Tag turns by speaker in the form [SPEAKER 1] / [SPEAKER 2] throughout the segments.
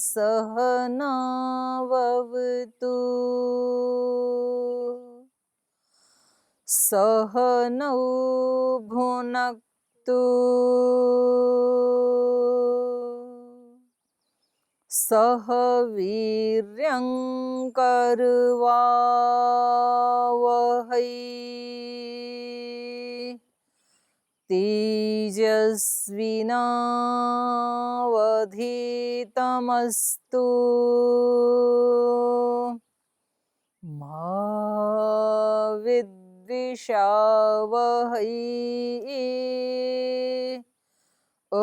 [SPEAKER 1] सहनाववतु सहनौ भुनक्तु सह वीर्यं करवावहै तेजस्विनावधीतमस्तु मा विद्विषावहै ॐ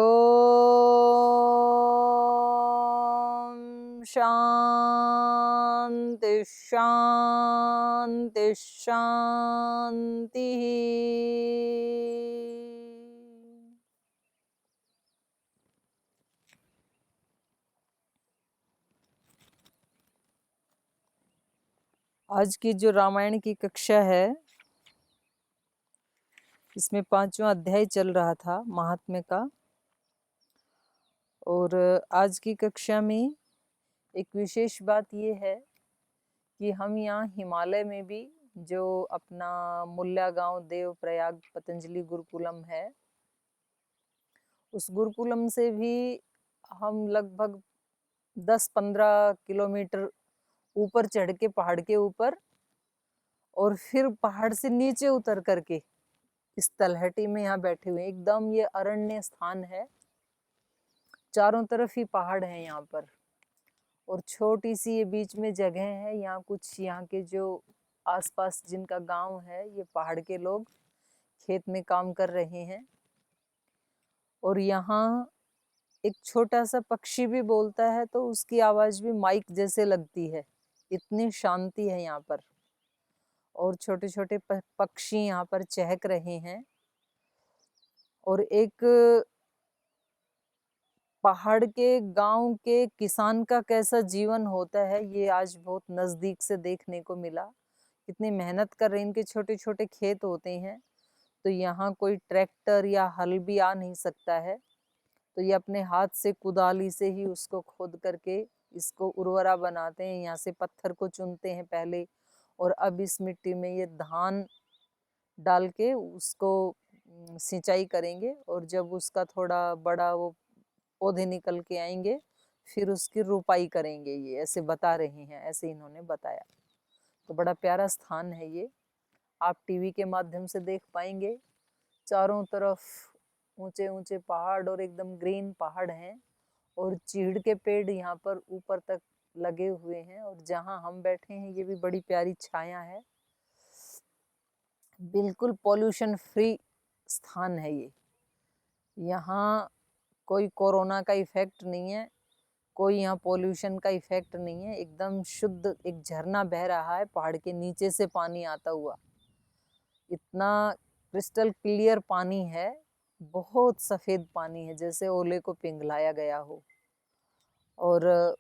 [SPEAKER 1] शान्ति शान्ति शान्तिः। आज की जो रामायण की कक्षा है इसमें 5वां अध्याय चल रहा था महात्म्य का। और आज की कक्षा में एक विशेष बात ये है कि हम यहाँ हिमालय में भी जो अपना मुल्ला गांव देव प्रयाग पतंजलि गुरुकुलम है, उस गुरुकुलम से भी हम लगभग 10-15 किलोमीटर ऊपर चढ़ के पहाड़ के ऊपर और फिर पहाड़ से नीचे उतर करके इस तलहटी में यहाँ बैठे हुए। एकदम ये अरण्य स्थान है, चारों तरफ ही पहाड़ है यहाँ पर और छोटी सी ये बीच में जगह है। यहाँ कुछ यहाँ के जो आसपास जिनका गांव है, ये पहाड़ के लोग खेत में काम कर रहे हैं। और यहाँ एक छोटा सा पक्षी भी बोलता है तो उसकी आवाज भी माइक जैसे लगती है, इतनी शांति है यहाँ पर। और छोटे छोटे पक्षी यहाँ पर चहक रहे हैं। और एक पहाड़ के गांव के किसान का कैसा जीवन होता है ये आज बहुत नजदीक से देखने को मिला। कितनी मेहनत कर रहे हैं, इनके छोटे छोटे खेत होते हैं तो यहाँ कोई ट्रैक्टर या हल भी आ नहीं सकता है, तो ये अपने हाथ से कुदाली से ही उसको खोद करके इसको उर्वरा बनाते हैं। यहाँ से पत्थर को चुनते हैं पहले और अब इस मिट्टी में ये धान डाल के उसको सिंचाई करेंगे और जब उसका थोड़ा बड़ा वो पौधे निकल के आएंगे फिर उसकी रोपाई करेंगे। ये ऐसे बता रहे हैं, ऐसे इन्होंने बताया। तो बड़ा प्यारा स्थान है ये, आप टीवी के माध्यम से देख पाएंगे। चारों तरफ ऊंचे ऊंचे पहाड़ और एकदम ग्रीन पहाड़ हैं और चीड़ के पेड़ यहाँ पर ऊपर तक लगे हुए हैं। और जहाँ हम बैठे हैं ये भी बड़ी प्यारी छाया है, बिल्कुल पॉल्यूशन फ्री स्थान है ये। यहाँ कोई कोरोना का इफेक्ट नहीं है, कोई यहाँ पॉल्यूशन का इफेक्ट नहीं है। एकदम शुद्ध एक झरना बह रहा है पहाड़ के नीचे से पानी आता हुआ, इतना क्रिस्टल क्लियर पानी है, बहुत सफेद पानी है जैसे ओले को पिघलाया गया हो। और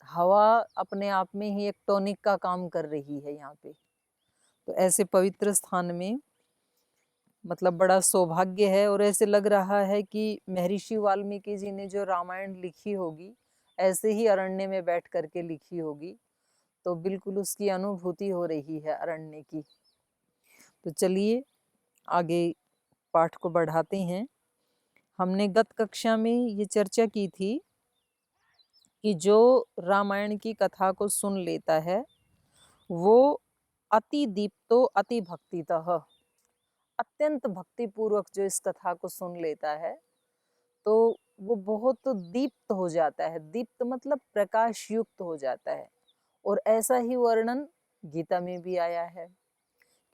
[SPEAKER 1] हवा अपने आप में ही एक टॉनिक का काम कर रही है यहाँ पे। तो ऐसे पवित्र स्थान में मतलब बड़ा सौभाग्य है। और ऐसे लग रहा है कि महर्षि वाल्मीकि जी ने जो रामायण लिखी होगी ऐसे ही अरण्य में बैठ करके लिखी होगी, तो बिल्कुल उसकी अनुभूति हो रही है अरण्य की। तो चलिए आगे पाठ को बढ़ाते हैं। हमने गत कक्षा में ये चर्चा की थी कि जो रामायण की कथा को सुन लेता है वो अति दीप्तो अति भक्तितः, अत्यंत भक्ति पूर्वक जो इस कथा को सुन लेता है तो वो बहुत दीप्त हो जाता है। दीप्त मतलब प्रकाश युक्त हो जाता है। और ऐसा ही वर्णन गीता में भी आया है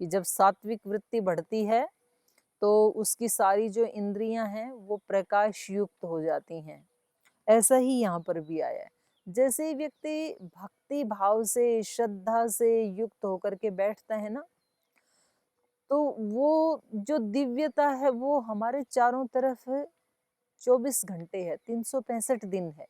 [SPEAKER 1] कि जब सात्विक वृत्ति बढ़ती है तो उसकी सारी जो इंद्रियां हैं वो प्रकाश युक्त हो जाती हैं। ऐसा ही यहाँ पर भी आया है। जैसे व्यक्ति भक्ति भाव से श्रद्धा से युक्त होकर के बैठता है ना, तो वो जो दिव्यता है वो हमारे चारों तरफ 24 घंटे है, 365 दिन है।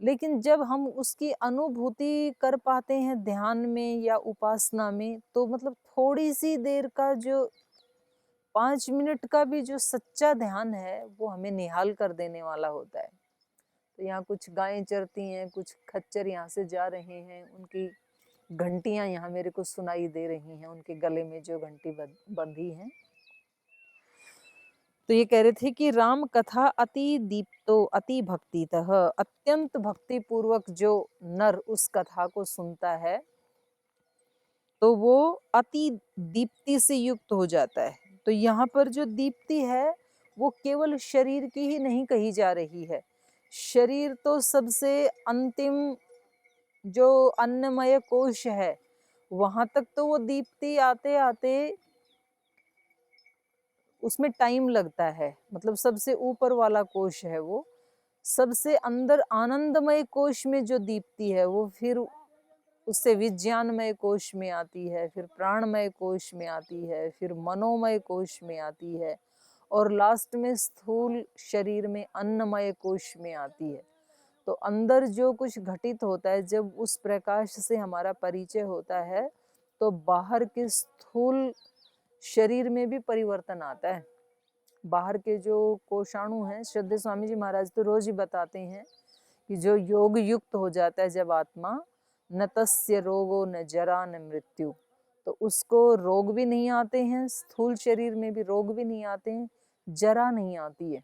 [SPEAKER 1] लेकिन जब हम उसकी अनुभूति कर पाते हैं ध्यान में या उपासना में, तो मतलब थोड़ी सी देर का जो 5 मिनट का भी जो सच्चा ध्यान है वो हमें निहाल कर देने वाला होता है। तो यहाँ कुछ गायें चरती हैं, कुछ खच्चर यहाँ से जा रहे हैं, उनकी घंटियां यहाँ मेरे को सुनाई दे रही हैं, उनके गले में जो घंटी बंधी है। तो ये कह रहे थे कि राम कथा अति दीप्तो अति भक्तितः, अत्यंत भक्ति पूर्वक जो नर उस कथा को सुनता है तो वो अति दीप्ति से युक्त हो जाता है। तो यहाँ पर जो दीप्ति है वो केवल शरीर की ही नहीं कही जा रही है। शरीर तो सबसे अंतिम जो अन्नमय कोश है वहां तक तो वो दीप्ति आते आते उसमें टाइम लगता है, मतलब सबसे ऊपर वाला कोश है वो। सबसे अंदर आनंदमय कोश में जो दीप्ति है वो फिर उससे विज्ञानमय कोश में आती है, फिर प्राणमय कोश में आती है, फिर मनोमय कोश में आती है, और लास्ट में स्थूल शरीर में अन्नमय कोश में आती है। तो अंदर जो कुछ घटित होता है, जब उस प्रकाश से हमारा परिचय होता है तो बाहर के स्थूल शरीर में भी परिवर्तन आता है। बाहर के जो कोषाणु हैं, श्रद्धेय स्वामी जी महाराज तो रोज ही बताते हैं कि जो योग युक्त हो जाता है जब आत्मा, न तस्य रोगो न जरा न मृत्यु, तो उसको रोग भी नहीं आते हैं, स्थूल शरीर में भी रोग भी नहीं आते हैं, जरा नहीं आती है।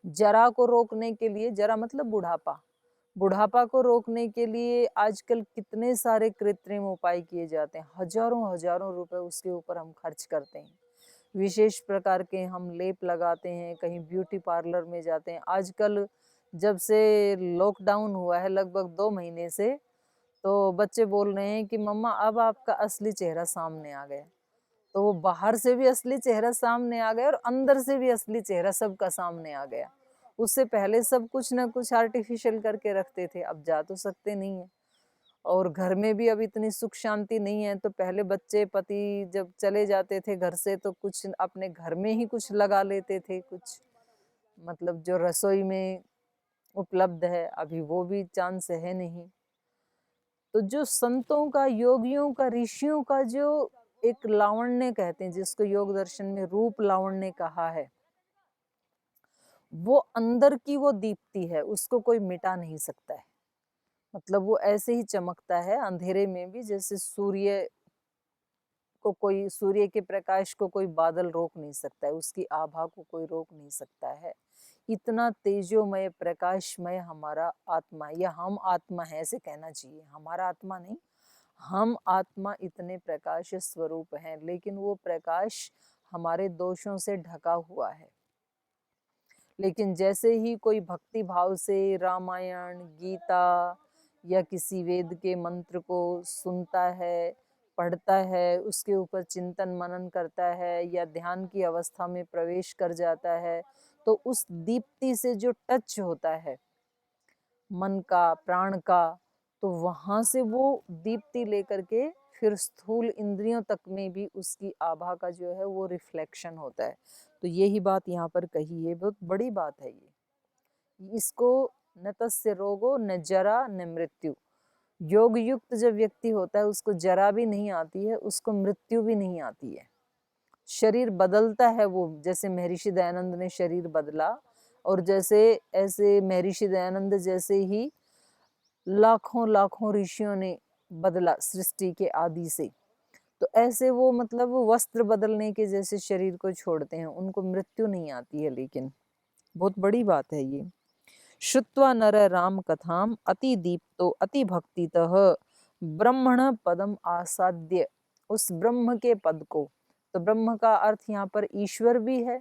[SPEAKER 1] जरा को रोकने के लिए, जरा मतलब बुढ़ापा, बुढ़ापा को रोकने के लिए आजकल कितने सारे कृत्रिम उपाय किए जाते हैं, हजारों हजारों रुपए उसके ऊपर हम खर्च करते हैं। विशेष प्रकार के हम लेप लगाते हैं, कहीं ब्यूटी पार्लर में जाते हैं। आजकल जब से लॉकडाउन हुआ है लगभग 2 महीने से, तो बच्चे बोल रहे हैं कि मम्मा अब आपका असली चेहरा सामने आ गया। तो वो बाहर से भी असली चेहरा सामने आ गया और अंदर से भी असली चेहरा सबका सामने आ गया। उससे पहले सब कुछ ना कुछ आर्टिफिशियल करके रखते थे, अब जा तो सकते नहीं है। और घर में भी अब इतनी सुख शांति नहीं है। तो पहले बच्चे पति जब चले जाते थे घर से तो कुछ अपने घर में ही कुछ लगा लेते थे, कुछ मतलब जो रसोई में उपलब्ध है, अभी वो भी चांस है नहीं। तो जो संतों का, योगियों का, ऋषियों का जो एक लावण्य कहते हैं, जिसको योग दर्शन में रूप लावण्य कहा है, वो अंदर की वो दीप्ति है, उसको कोई मिटा नहीं सकता है। मतलब वो ऐसे ही चमकता है अंधेरे में भी, जैसे सूर्य को कोई, सूर्य के प्रकाश को कोई बादल रोक नहीं सकता है, उसकी आभा को कोई रोक नहीं सकता है। इतना तेजोमय प्रकाशमय हमारा आत्मा, या हम आत्मा है ऐसे कहना चाहिए, हमारा आत्मा नहीं, हम आत्मा इतने प्रकाश स्वरूप हैं, लेकिन वो प्रकाश हमारे दोषों से ढका हुआ है। लेकिन जैसे ही कोई भक्ति भाव से रामायण, गीता या किसी वेद के मंत्र को सुनता है, पढ़ता है, उसके ऊपर चिंतन मनन करता है या ध्यान की अवस्था में प्रवेश कर जाता है, तो उस दीप्ति से जो टच होता है मन का, प्राण का, तो वहां से वो दीप्ति लेकर के फिर स्थूल इंद्रियों तक में भी उसकी आभा का जो है वो रिफ्लेक्शन होता है। तो यही बात यहाँ पर कही है, बहुत बड़ी बात है ये। इसको न तस्य रोगो न जरा न मृत्यु, योग युक्त जब व्यक्ति होता है उसको जरा भी नहीं आती है, उसको मृत्यु भी नहीं आती है। शरीर बदलता है वो, जैसे महर्षि दयानंद ने शरीर बदला, और जैसे ऐसे महर्षि दयानंद जैसे ही लाखों लाखों ऋषियों ने बदला सृष्टि के आदि से, तो ऐसे वो मतलब वस्त्र बदलने के जैसे शरीर को छोड़ते हैं, उनको मृत्यु नहीं आती है। लेकिन बहुत बड़ी बात है ये। श्रुत्वा नर राम कथाम अति दीप्तो अति भक्तितः ब्रह्मण पदम आसाद्य, उस ब्रह्म के पद को, तो ब्रह्म का अर्थ यहाँ पर ईश्वर भी है,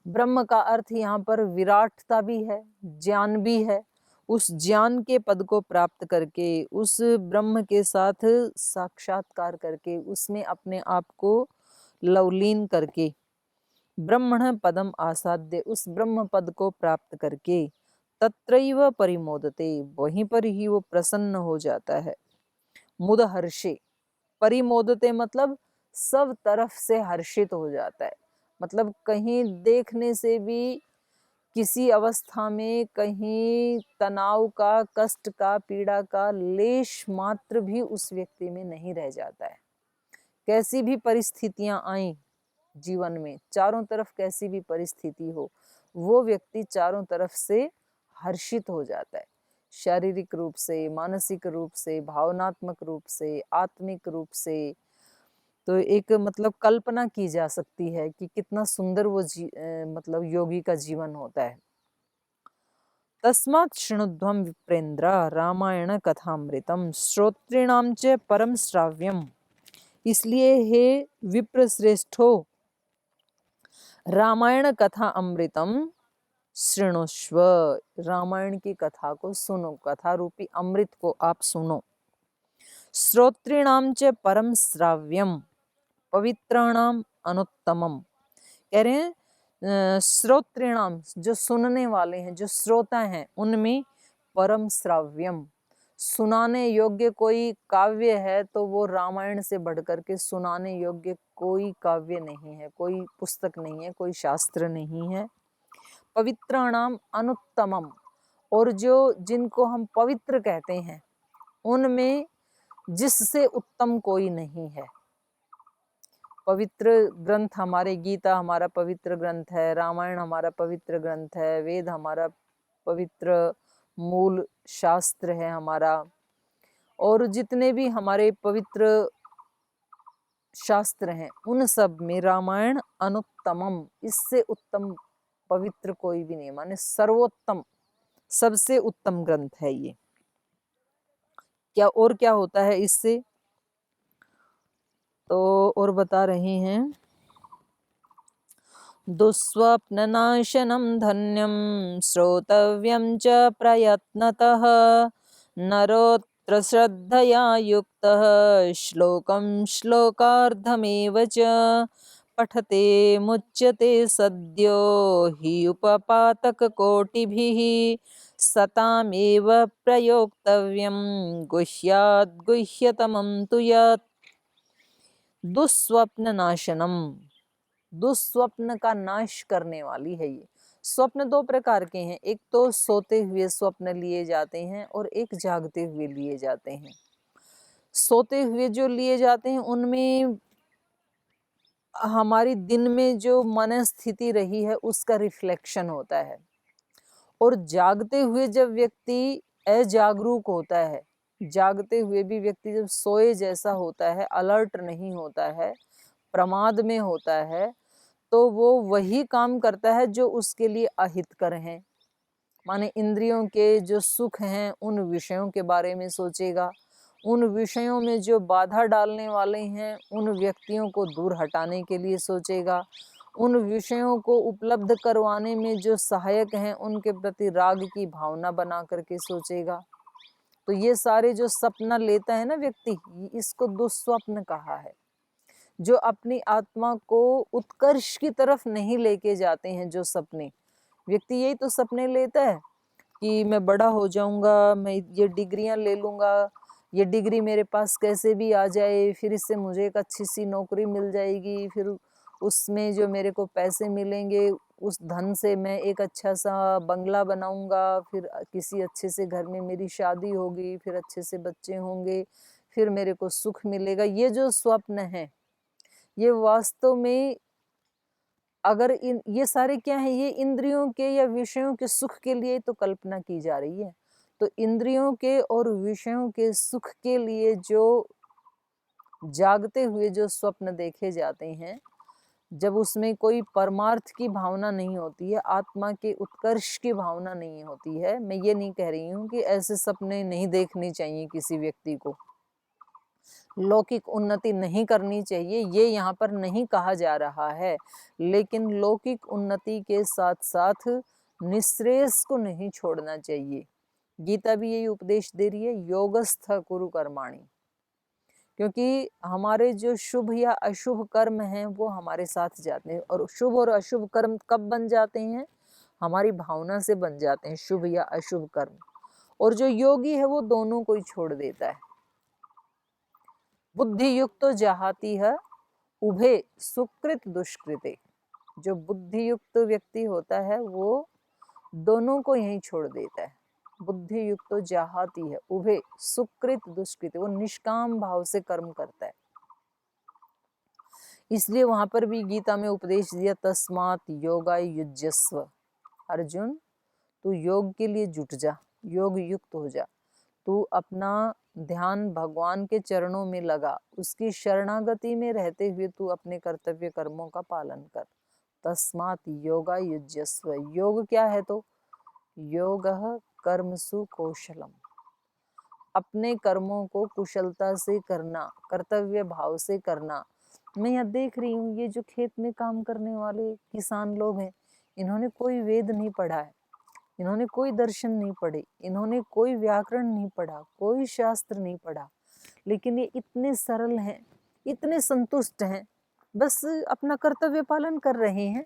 [SPEAKER 1] ब्रह्म का अर्थ यहाँ पर विराटता भी है, ज्ञान भी है। उस ज्ञान के पद को प्राप्त करके, उस ब्रह्म के साथ साक्षात्कार करके, उसमें अपने आप को लवलीन करके, ब्रह्मण पदम आसाद्य, उस ब्रह्म पद को प्राप्त करके, तत्रैव परिमोदते, वहीं पर ही वो प्रसन्न हो जाता है। मुद हर्षे, परिमोदते मतलब सब तरफ से हर्षित हो जाता है, मतलब कहीं देखने से भी किसी अवस्था में कहीं तनाव का, कष्ट का, पीड़ा का लेश मात्र भी उस व्यक्ति में नहीं रह जाता है। कैसी भी परिस्थितियां आए जीवन में, चारों तरफ कैसी भी परिस्थिति हो, वो व्यक्ति चारों तरफ से हर्षित हो जाता है, शारीरिक रूप से, मानसिक रूप से, भावनात्मक रूप से, आत्मिक रूप से। तो एक मतलब कल्पना की जा सकती है कि कितना सुंदर वो मतलब योगी का जीवन होता है। तस्मात् शृणुध्वं विप्रेन्द्र रामायण कथामृतम श्रोतॄणां च परम श्राव्यम। इसलिए हे विप्र श्रेष्ठो, रामायण कथा अमृतम शृणुष्व, रामायण की कथा को सुनो, कथा रूपी अमृत को आप सुनो। श्रोतॄणां च परम श्राव्यम, पवित्राणाम अनुत्तमम। कह रहे हैं श्रोतृणाम, जो सुनने वाले हैं, जो श्रोता हैं, उनमें परम श्राव्यम, सुनाने योग्य कोई काव्य है तो वो रामायण से बढ़कर के सुनाने योग्य कोई काव्य नहीं है, कोई पुस्तक नहीं है, कोई शास्त्र नहीं है। पवित्राणाम अनुत्तमम, और जो जिनको हम पवित्र कहते हैं उनमें जिससे उत्तम कोई नहीं है। पवित्र ग्रंथ हमारे, गीता हमारा पवित्र ग्रंथ है, रामायण हमारा पवित्र ग्रंथ है, वेद हमारा पवित्र मूल शास्त्र है हमारा, और जितने भी हमारे पवित्र शास्त्र हैं उन सब में रामायण अनुत्तमम, इससे उत्तम पवित्र कोई भी नहीं, माने सर्वोत्तम, सबसे उत्तम ग्रंथ है ये। क्या और क्या होता है इससे, तो और बता रहे हैं, दुःस्वप्ननाशनं धन्यं श्रोतव्यं च प्रयत्नतः, नरोऽत्र श्रद्धया युक्तः श्लोकं श्लोकार्धमेव च पठते मुच्यते सद्यो हि उपपातककोटिभिः, सतामेव प्रयोक्तव्यं गुह्याद् गुह्यतमं तु यत्। दुःस्वप्न नाशनम, दुःस्वप्न का नाश करने वाली है ये। स्वप्न दो प्रकार के हैं, एक तो सोते हुए स्वप्न लिए जाते हैं और एक जागते हुए लिए जाते हैं। सोते हुए जो लिए जाते हैं उनमें हमारी दिन में जो मन स्थिति रही है उसका रिफ्लेक्शन होता है, और जागते हुए जब व्यक्ति अजागरूक होता है, जागते हुए भी व्यक्ति जब सोए जैसा होता है, अलर्ट नहीं होता है, प्रमाद में होता है, तो वो वही काम करता है जो उसके लिए अहितकर हैं। माने इंद्रियों के जो सुख हैं उन विषयों के बारे में सोचेगा, उन विषयों में जो बाधा डालने वाले हैं उन व्यक्तियों को दूर हटाने के लिए सोचेगा, उन विषयों को उपलब्ध करवाने में जो सहायक हैं उनके प्रति राग की भावना बना करके सोचेगा। तो ये सारे जो सपना लेता है ना व्यक्ति, इसको दुःस्वप्न कहा है। जो अपनी आत्मा को उत्कर्ष की तरफ नहीं लेके जाते हैं जो सपने, व्यक्ति यही तो सपने लेता है कि मैं बड़ा हो जाऊंगा, मैं ये डिग्रियां ले लूंगा, ये डिग्री मेरे पास कैसे भी आ जाए, फिर इससे मुझे एक अच्छी सी नौकरी मिल जाएगी, फिर उसमें जो मेरे को पैसे मिलेंगे उस धन से मैं एक अच्छा सा बंगला बनाऊंगा, फिर किसी अच्छे से घर में मेरी शादी होगी, फिर अच्छे से बच्चे होंगे, फिर मेरे को सुख मिलेगा। ये जो स्वप्न है ये वास्तव में, अगर ये सारे क्या है, ये इंद्रियों के या विषयों के सुख के लिए तो कल्पना की जा रही है। तो इंद्रियों के और विषयों के सुख के लिए जो जागते हुए जो स्वप्न देखे जाते हैं, जब उसमें कोई परमार्थ की भावना नहीं होती है, आत्मा के उत्कर्ष की भावना नहीं होती है, मैं ये नहीं कह रही हूँ कि ऐसे सपने नहीं देखने चाहिए किसी व्यक्ति को, लौकिक उन्नति नहीं करनी चाहिए, ये यहाँ पर नहीं कहा जा रहा है, लेकिन लौकिक उन्नति के साथ साथ निःश्रेयस को नहीं छोड़ना चाहिए। गीता भी यही उपदेश दे रही है, योगस्थ कुरु कर्माणि, क्योंकि हमारे जो शुभ या अशुभ कर्म हैं वो हमारे साथ जाते हैं, और शुभ और अशुभ कर्म कब बन जाते हैं, हमारी भावना से बन जाते हैं शुभ या अशुभ कर्म, और जो योगी है वो दोनों को ही छोड़ देता है। बुद्धि युक्त जहाती है उभे सुकृत दुष्कृते, जो बुद्धि युक्त व्यक्ति होता है वो दोनों को यहीं छोड़ देता है। बुद्धि युक्त जहाती है उभे सुकृत दुष्कृते, वो निष्काम भाव से कर्म करता है। इसलिए वहां पर भी गीता में उपदेश दिया, तस्मात् योगा युज्यस्व, अर्जुन तू योग के लिए जुट जा, योग युक्त हो जा, तू अपना ध्यान भगवान के चरणों में लगा, उसकी शरणागति में रहते हुए तू अपने कर्तव्य कर्मों का पालन कर। तस्मात् योगा युज्यस्व, योग क्या है तो योगः कर्मसु कौशलम, अपने कर्मों को कुशलता से करना, कर्तव्य भाव से करना। मैं यहाँ देख रही हूँ ये जो खेत में काम करने वाले किसान लोग हैं, इन्होंने कोई वेद नहीं पढ़ा है, इन्होंने कोई दर्शन नहीं पढ़े, इन्होंने कोई व्याकरण नहीं पढ़ा, कोई शास्त्र नहीं पढ़ा, लेकिन ये इतने सरल हैं, इतने संतुष्ट हैं, बस अपना कर्तव्य पालन कर रहे हैं।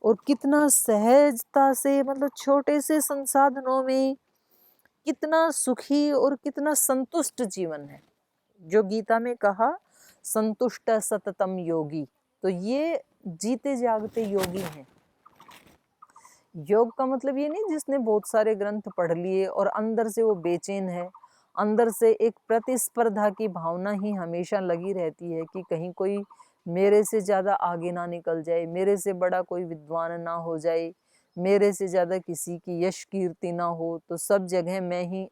[SPEAKER 1] और कितना सहजता से, मतलब छोटे से संसाधनों में कितना सुखी और कितना संतुष्ट जीवन है। जो गीता में कहा संतुष्ट सततम योगी, तो ये जीते जागते योगी हैं। योग का मतलब ये नहीं जिसने बहुत सारे ग्रंथ पढ़ लिए और अंदर से वो बेचैन है, अंदर से एक प्रतिस्पर्धा की भावना ही हमेशा लगी रहती है कि कहीं कोई मेरे से ज़्यादा आगे ना निकल जाए, मेरे से बड़ा कोई विद्वान ना हो जाए, मेरे से ज़्यादा किसी की यश कीर्ति ना हो, तो सब जगह मैं ही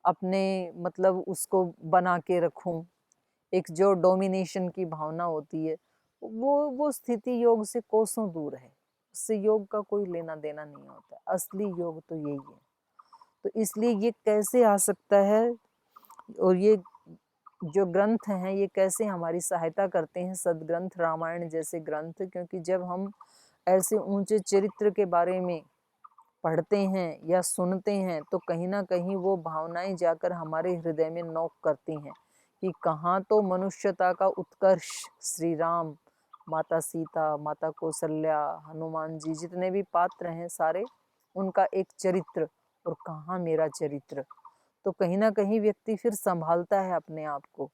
[SPEAKER 1] अपने मतलब उसको बना के रखूं। एक जो डोमिनेशन की भावना होती है, वो स्थिति योग से कोसों दूर है, उससे योग का कोई लेना देना नहीं होता। असली योग तो यही है। तो इसलिए ये कैसे आ सकता है, और ये जो ग्रंथ हैं ये कैसे हमारी सहायता करते हैं, सदग्रंथ रामायण जैसे ग्रंथ, क्योंकि जब हम ऐसे ऊंचे चरित्र के बारे में पढ़ते हैं या सुनते हैं तो कहीं ना कहीं वो भावनाएं जाकर हमारे हृदय में नोक करती हैं कि कहाँ तो मनुष्यता का उत्कर्ष श्री राम, माता सीता, माता कौशल्या, हनुमान जी, जितने भी पात्र हैं सारे, उनका एक चरित्र, और कहाँ मेरा चरित्र। तो कहीं ना कहीं व्यक्ति फिर संभालता है अपने आप को।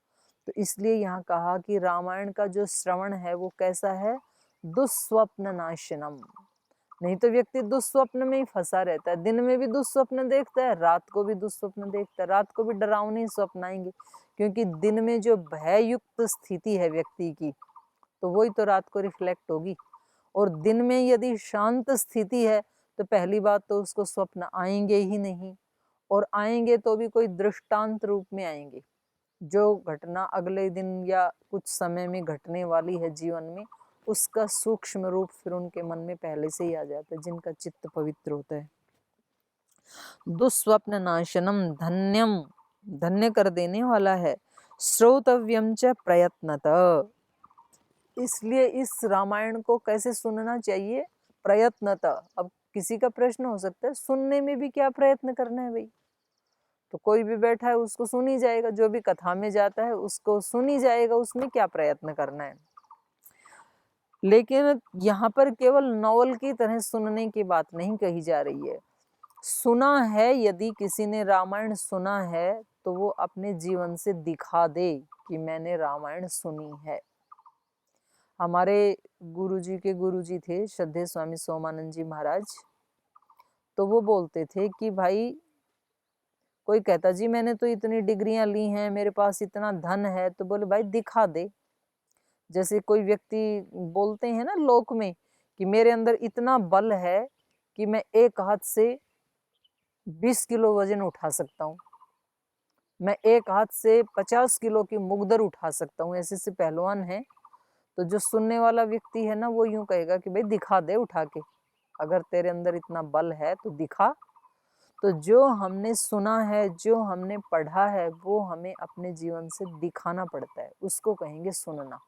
[SPEAKER 1] तो इसलिए यहाँ कहा कि रामायण का जो श्रवण है वो कैसा है, दुस्वप्न नाशनम। नहीं तो व्यक्ति दुस्वप्न में ही फंसा रहता है, दिन में भी दुस्वप्न देखता है, रात को भी दुस्वप्न देखता है, रात को भी डरावने स्वप्न आएंगे, क्योंकि दिन में जो भययुक्त स्थिति है व्यक्ति की, तो वही तो रात को रिफ्लेक्ट होगी। और दिन में यदि शांत स्थिति है तो पहली बात तो उसको स्वप्न आएंगे ही नहीं, और आएंगे तो भी कोई दृष्टांत रूप में आएंगे। जो घटना अगले दिन या कुछ समय में घटने वाली है जीवन में, उसका सूक्ष्म रूप फिर उनके मन में पहले से ही आ जाता है, जिनका चित्त पवित्र होता है। दुस्वप्न नाशनम धन्यम, धन्य कर देने वाला है, श्रोतव्यम च प्रयत्नतः। इसलिए इस रामायण को कैसे सुनना चाहिए, प्रयत्नतः। अब किसी का प्रश्न हो सकता है सुनने में भी क्या प्रयत्न करना है भाई, तो कोई भी बैठा है उसको सुन ही जाएगा, जो भी कथा में जाता है उसको सुन ही जाएगा, उसमें क्या प्रयत्न करना है। लेकिन यहाँ पर केवल नॉवल की तरह सुनने की बात नहीं कही जा रही है। सुना है, यदि किसी ने रामायण सुना है तो वो अपने जीवन से दिखा दे कि मैंने रामायण सुनी है। हमारे गुरुजी के गुरुजी थे श्रद्धेय स्वामी सोमानंद जी महाराज, तो वो बोलते थे कि भाई कोई कहता जी मैंने तो इतनी डिग्रियां ली हैं, मेरे पास इतना धन है, तो बोले भाई दिखा दे। जैसे कोई व्यक्ति बोलते हैं ना लोक में कि मेरे अंदर इतना बल है कि मैं एक हाथ से 20 किलो वजन उठा सकता हूँ, मैं एक हाथ से 50 किलो की मुगदर उठा सकता हूँ, ऐसे से पहलवान है। तो जो सुनने वाला व्यक्ति है ना वो यूं कहेगा कि भाई दिखा दे उठा के, अगर तेरे अंदर इतना बल है तो दिखा। तो जो हमने सुना है, जो हमने पढ़ा है, वो हमें अपने जीवन से दिखाना पड़ता है, उसको कहेंगे सुनना।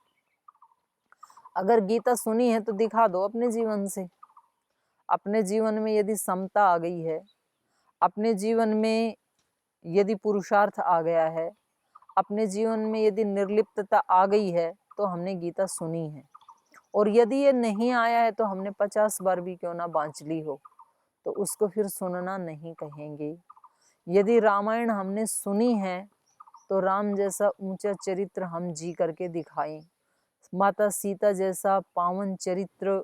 [SPEAKER 1] अगर गीता सुनी है तो दिखा दो अपने जीवन से। अपने जीवन में यदि समता आ गई है, अपने जीवन में यदि पुरुषार्थ आ गया है, अपने जीवन में यदि निर्लिप्तता आ गई है, तो हमने गीता सुनी है। और यदि ये नहीं आया है तो हमने 50 बार भी क्यों ना बांच ली हो, तो उसको फिर सुनना नहीं कहेंगे। यदि रामायण हमने सुनी है तो राम जैसा ऊंचा चरित्र हम जी करके दिखाएं, माता सीता जैसा पावन चरित्र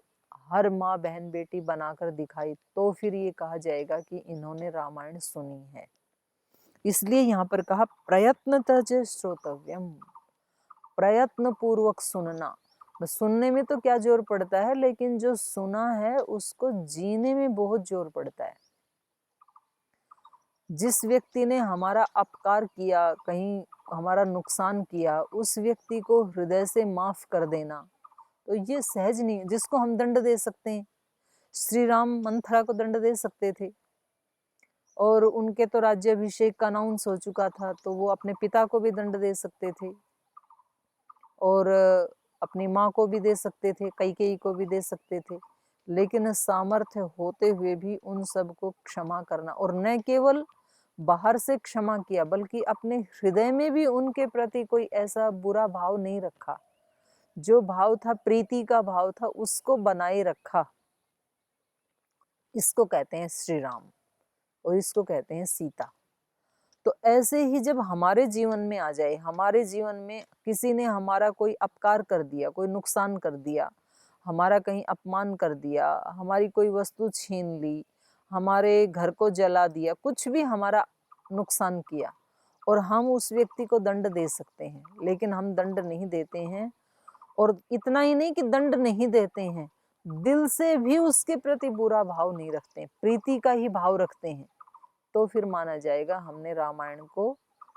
[SPEAKER 1] हर माँ बहन बेटी बनाकर दिखाई, तो फिर ये कहा जाएगा कि इन्होंने रामायण सुनी है। इसलिए यहाँ पर कहा प्रयत्नतः च श्रोतव्यम, प्रयत्न पूर्वक सुनना। बस सुनने में तो क्या जोर पड़ता है, लेकिन जो सुना है उसको जीने में बहुत जोर पड़ता है। जिस व्यक्ति ने हमारा अपकार किया, कहीं हमारा नुकसान किया, उस व्यक्ति को हृदय से माफ कर देना, तो ये सहज नहीं है। जिसको हम दंड दे सकते हैं, श्री राम मंथरा को दंड दे सकते थे, और उनके तो राज्याभिषेक का अनाउंस हो चुका था, तो वो अपने पिता को भी दंड दे सकते थे, और अपनी माँ को भी दे सकते थे, कैकेयी को भी दे सकते थे, लेकिन सामर्थ्य होते हुए भी उन सबको क्षमा करना, और न केवल बाहर से क्षमा किया, बल्कि अपने हृदय में भी उनके प्रति कोई ऐसा बुरा भाव नहीं रखा। जो भाव था, प्रीति का भाव था, उसको बनाए रखा। इसको कहते हैं श्री राम, और इसको कहते हैं सीता। तो ऐसे ही जब हमारे जीवन में आ जाए, हमारे जीवन में किसी ने हमारा कोई अपकार कर दिया, कोई नुकसान कर दिया, हमारा कहीं अपमान कर दिया, हमारी कोई वस्तु छीन ली, हमारे घर को जला दिया, कुछ भी हमारा नुकसान किया, और हम उस व्यक्ति को दंड दे सकते हैं, लेकिन हम दंड नहीं देते हैं। और इतना ही नहीं कि दंड नहीं देते हैं, दिल से भी उसके प्रति बुरा भाव नहीं रखते हैं, प्रीति का ही भाव रखते हैं, तो फिर माना जाएगा हमने रामायण को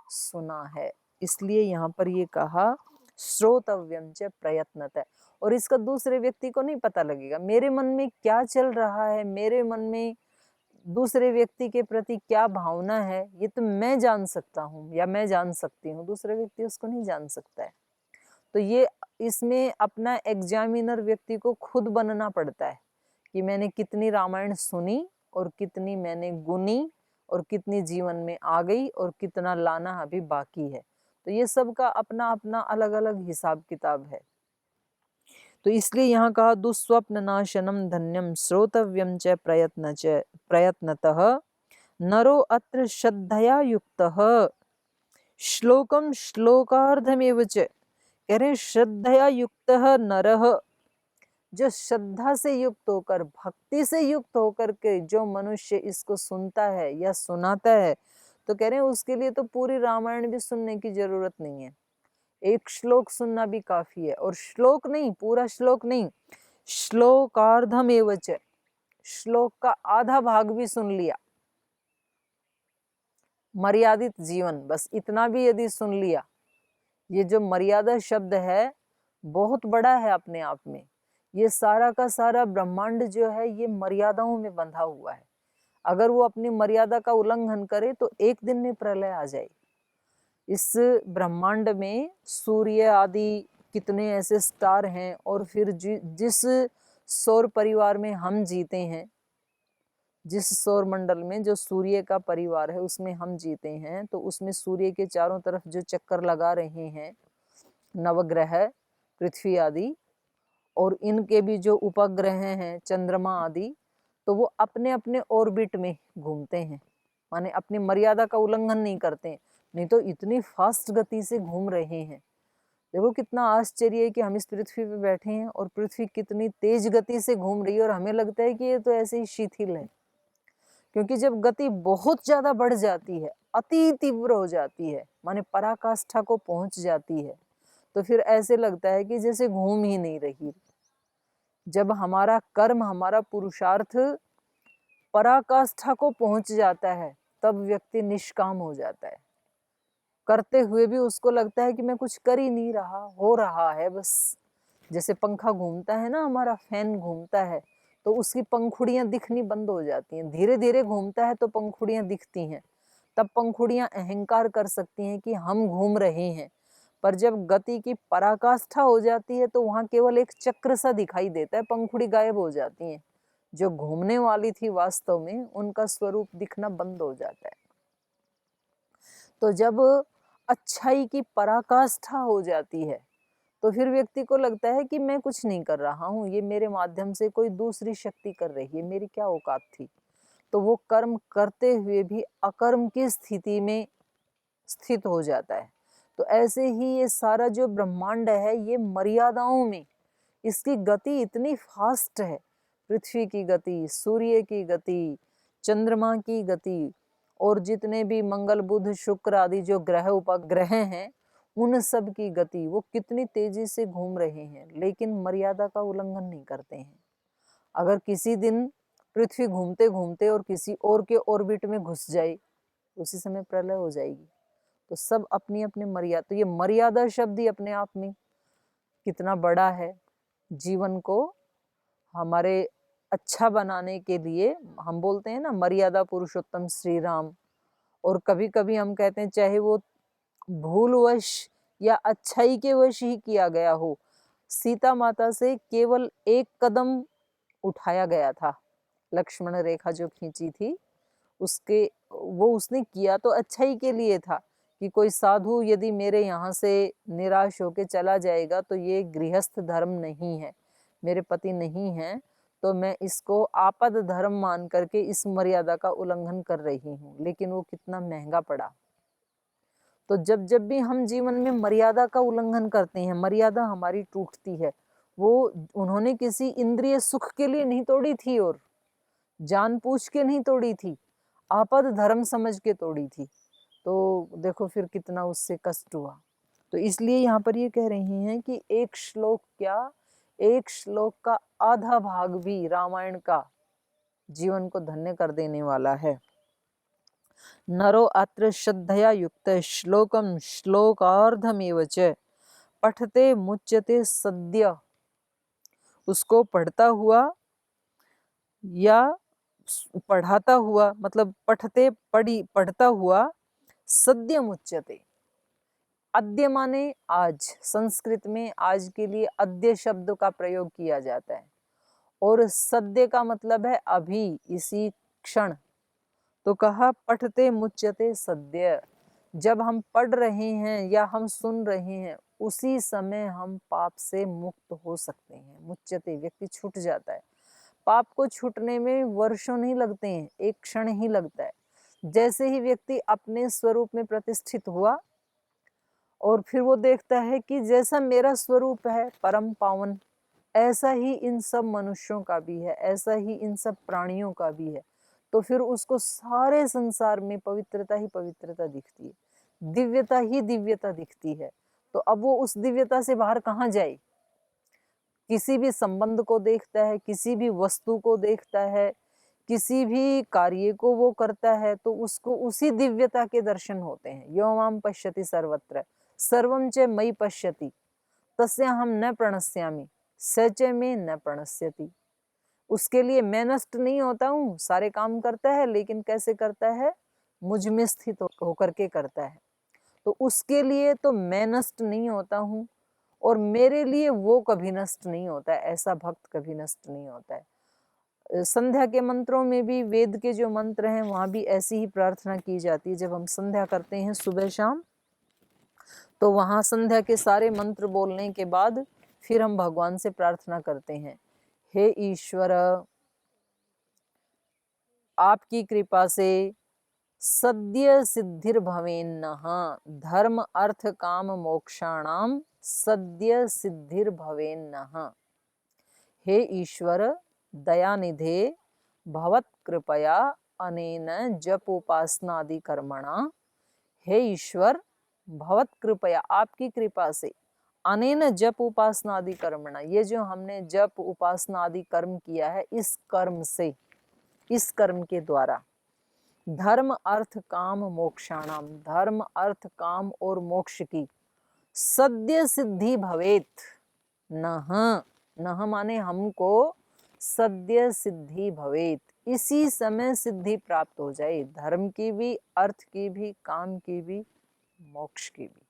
[SPEAKER 1] सुना है। इसलिए यहाँ पर ये कहा श्रोतव्यम च प्रयत्नतः, और इसका दूसरे व्यक्ति को नहीं पता लगेगा। मेरे मन में क्या चल रहा है, मेरे मन में दूसरे व्यक्ति के प्रति क्या भावना है, ये तो मैं जान सकता हूँ या मैं जान सकती हूँ, दूसरा व्यक्ति उसको नहीं जान सकता है। तो ये इसमें अपना एग्जामिनर व्यक्ति को खुद बनना पड़ता है कि मैंने कितनी रामायण सुनी, और कितनी मैंने गुनी, और कितनी जीवन में आ गई, और कितना लाना अभी बाकी है। तो ये सब का अपना अपना अलग अलग हिसाब किताब है। तो इसलिए यहाँ कहा दुस्वप्न नाशनम धन्यम श्रोतव्यम च प्रयत्नतः नरो अत्र श्रद्धया युक्तः श्लोकम श्लोकार्धमेव च। कह रहे श्रद्धया युक्तः नरः, जो श्रद्धा से युक्त होकर, भक्ति से युक्त होकर के जो मनुष्य इसको सुनता है या सुनाता है, तो कह रहे हैं उसके लिए तो पूरी रामायण भी सुनने की जरूरत नहीं है, एक श्लोक सुनना भी काफी है। और श्लोक नहीं, पूरा श्लोक नहीं, श्लोकार्धम एव च, श्लोक का आधा भाग भी सुन लिया, मर्यादित जीवन, बस इतना भी यदि सुन लिया। ये जो मर्यादा शब्द है बहुत बड़ा है अपने आप में। ये सारा का सारा ब्रह्मांड जो है ये मर्यादाओं में बंधा हुआ है। अगर वो अपनी मर्यादा का उल्लंघन करे तो एक दिन में प्रलय आ जाए। इस ब्रह्मांड में सूर्य आदि कितने ऐसे स्टार हैं, और फिर जिस सौर परिवार में हम जीते हैं, जिस सौर मंडल में जो सूर्य का परिवार है उसमें हम जीते हैं, तो उसमें सूर्य के चारों तरफ जो चक्कर लगा रहे हैं नवग्रह, पृथ्वी आदि, और इनके भी जो उपग्रह हैं चंद्रमा आदि, तो वो अपने अपने ऑर्बिट में घूमते हैं, माने अपनी मर्यादा का उल्लंघन नहीं करते, नहीं तो इतनी फास्ट गति से घूम रहे हैं। देखो कितना आश्चर्य है कि हम इस पृथ्वी पे बैठे हैं और पृथ्वी कितनी तेज गति से घूम रही है, और हमें लगता है कि ये तो ऐसे ही शिथिल है। क्योंकि जब गति बहुत ज्यादा बढ़ जाती है, अति तीव्र हो जाती है, माने पराकाष्ठा को पहुंच जाती है, तो फिर ऐसे लगता है कि जैसे घूम ही नहीं रही। जब हमारा कर्म, हमारा पुरुषार्थ पराकाष्ठा को पहुंच जाता है, तब व्यक्ति निष्काम हो जाता है। करते हुए भी उसको लगता है कि मैं कुछ कर ही नहीं रहा, हो रहा है बस। जैसे पंखा घूमता है ना, हमारा फैन घूमता है, तो उसकी पंखुड़ियां दिखनी बंद हो जाती हैं। धीरे धीरे घूमता है तो पंखुड़ियां दिखती हैं, तब पंखुड़ियां अहंकार कर सकती हैं कि हम घूम रहे हैं। पर जब गति की पराकाष्ठा हो जाती है तो वहां केवल एक चक्र सा दिखाई देता है, पंखुड़ी गायब हो जाती हैं। जो घूमने वाली थी वास्तव में उनका स्वरूप दिखना बंद हो जाता है। तो जब अच्छाई की पराकाष्ठा हो जाती है तो फिर व्यक्ति को लगता है कि मैं कुछ नहीं कर रहा हूँ, ये मेरे माध्यम से कोई दूसरी शक्ति कर रही है, मेरी क्या औकात थी। तो वो कर्म करते हुए भी अकर्म की स्थिति में स्थित हो जाता है। तो ऐसे ही ये सारा जो ब्रह्मांड है ये मर्यादाओं में, इसकी गति इतनी फास्ट है, पृथ्वी की गति, सूर्य की गति, चंद्रमा की गति, और जितने भी मंगल बुध शुक्र आदि जो ग्रह उपग्रह हैं उन सब की गति, वो कितनी तेजी से घूम रहे हैं, लेकिन मर्यादा का उल्लंघन नहीं करते हैं। अगर किसी दिन पृथ्वी घूमते घूमते और किसी और के ऑर्बिट में घुस जाए, उसी समय प्रलय हो जाएगी। तो सब अपनी अपनी मर्यादा, तो ये मर्यादा शब्द ही अपने आप में कितना बड़ा है। जीवन को हमारे अच्छा बनाने के लिए हम बोलते हैं ना, मर्यादा पुरुषोत्तम श्री राम। और कभी कभी हम कहते हैं चाहे वो भूलवश या अच्छाई के वश ही किया गया हो, सीता माता से केवल एक कदम उठाया गया था, लक्ष्मण रेखा जो खींची थी उसके, वो उसने किया तो अच्छाई के लिए था कि कोई साधु यदि मेरे यहाँ से निराश होके चला जाएगा तो ये गृहस्थ धर्म नहीं है, मेरे पति नहीं है, तो मैं इसको आपद धर्म मान करके इस मर्यादा का उल्लंघन कर रही हूँ। लेकिन वो कितना महंगा पड़ा। तो जब जब भी हम जीवन में मर्यादा का उल्लंघन करते हैं, मर्यादा हमारी टूटती है। वो उन्होंने किसी इंद्रिय सुख के लिए नहीं तोड़ी थी और जानबूझ के नहीं तोड़ी थी, आपद धर्म समझ के तोड़ी थी। तो देखो फिर कितना उससे कष्ट हुआ। तो इसलिए यहाँ पर ये कह रही हैं कि एक श्लोक क्या, एक श्लोक का आधा भाग भी रामायण का जीवन को धन्य कर देने वाला है। नरो अत्र श्रद्धया युक्त श्लोकम श्लोकार्धमेव च पठते मुच्यते सद्य। उसको पढ़ता हुआ या पढ़ाता हुआ, मतलब पढ़ता हुआ सद्य मुच्यते। अद्य माने आज, संस्कृत में आज के लिए अद्य शब्द का प्रयोग किया जाता है, और सद्य का मतलब है अभी, इसी क्षण। तो कहा पठते मुच्यते सद्य, जब हम पढ़ रहे हैं या हम सुन रहे हैं उसी समय हम पाप से मुक्त हो सकते हैं। मुच्यते, व्यक्ति छूट जाता है। पाप को छूटने में वर्षों नहीं लगते हैं, एक क्षण ही लगता है। जैसे ही व्यक्ति अपने स्वरूप में प्रतिष्ठित हुआ और फिर वो देखता है कि जैसा मेरा स्वरूप है परम पावन, ऐसा ही इन सब मनुष्यों का भी है, ऐसा ही इन सब प्राणियों का भी है। तो फिर उसको सारे संसार में पवित्रता ही पवित्रता दिखती है, दिव्यता ही दिव्यता दिखती है। तो अब वो उस दिव्यता से बाहर कहाँ जाए। किसी भी संबंध को देखता है, किसी भी वस्तु को देखता है, किसी भी कार्य को वो करता है, तो उसको उसी दिव्यता के दर्शन होते हैं। यो माम पश्यति सर्वत्र सर्वम च मयि पश्यति तस्याहं न प्रणश्यामि स च मे न प्रणश्यति। उसके लिए मैं नष्ट नहीं होता हूँ, सारे काम करता है, लेकिन कैसे करता है, मुझ में स्थित होकर के करता है। तो उसके लिए तो मैं नष्ट नहीं होता हूँ, और मेरे लिए वो कभी नष्ट नहीं होता है। ऐसा भक्त कभी नष्ट नहीं होता है। संध्या के मंत्रों में भी, वेद के जो मंत्र हैं वहां भी ऐसी ही प्रार्थना की जाती है। जब हम संध्या करते हैं सुबह शाम, तो वहां संध्या के सारे मंत्र बोलने के बाद फिर हम भगवान से प्रार्थना करते हैं, हे ईश्वर, आपकी कृपा से सद्य सिद्धिर भवेन्नः धर्म अर्थ काम मोक्षाणाम सद्य सिद्धिर भवेन्नः। हे ईश्वर दयानिधे भवत कृपया अनेन जप उपासनादि कर्मणा। हे ईश्वर भवत कृपया, आपकी कृपा से, अनेन जप उपासनादि कर्मणा, ये जो हमने जप उपासनादि कर्म किया है, इस कर्म से, इस कर्म के द्वारा धर्म अर्थ काम मोक्षाणाम, धर्म अर्थ काम और मोक्ष की सद्य सिद्धि भवेत। नह, नह माने हमको सद्य सिद्धि भवेत, इसी समय सिद्धि प्राप्त हो जाए, धर्म की भी, अर्थ की भी, काम की भी, मोक्ष की भी।